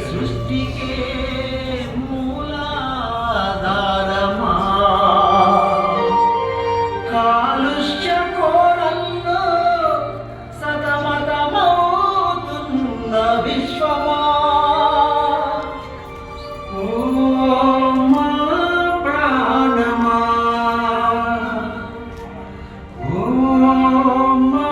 సృష్టికే మూలాధారమా కాలుష్య కోరల్లో సతమతమవుతున్న విశ్వమా ఓ మా ప్రాణమా ఓ మా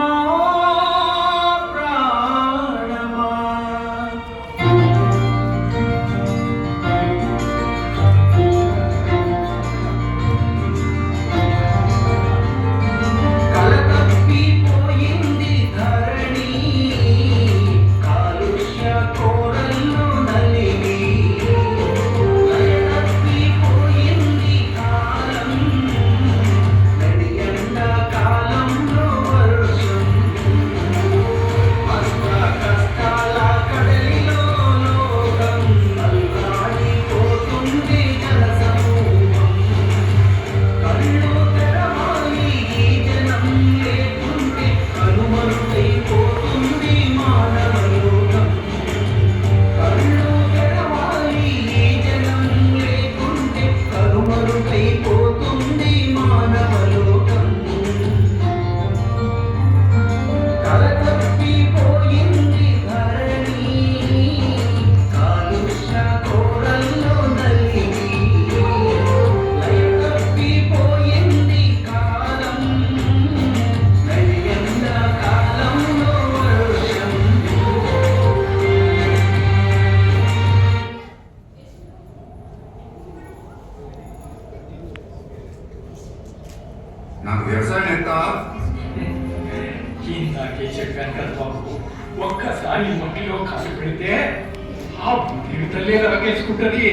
నాకు వ్యవసాయం ఎంత ఇందాకే చెప్పాను కదా బాబు, ఒక్కసారి మట్టిలో కాలు పెడితే ఆ బుద్ధి తల్లి లాగేసుకుంటది.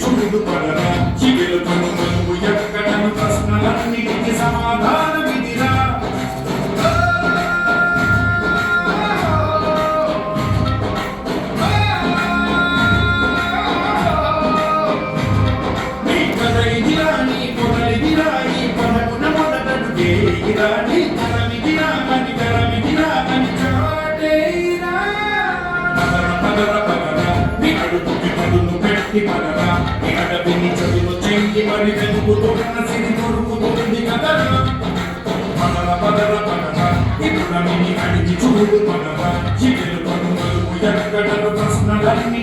చూడు పడరా చివరి పనులు ఎక్కడను ప్రశ్నలన్నిటికీ సమాధానం ఇదిరా. నీ కథ ఇదిరా, నీ పొగలిదిరా, ఈ పదకున మొదటడుగే ఇదిరా, నీ తరమిదిరా అని తరమిదిరా అని చాటేరా. పదర పదర నీ అడుగుకి పదును పెట్టి పదరా, నీ అడవిని చదువు చెంగి మరి వెతుకుతున్న సిరి దొరుకుతుంది కదరా. పదర పదర పదర ఇప్పుడు నన్ను అడిగి చూడు పదరా, చివరి పనులు ఎక్కడను ప్రశ్నలన్నీ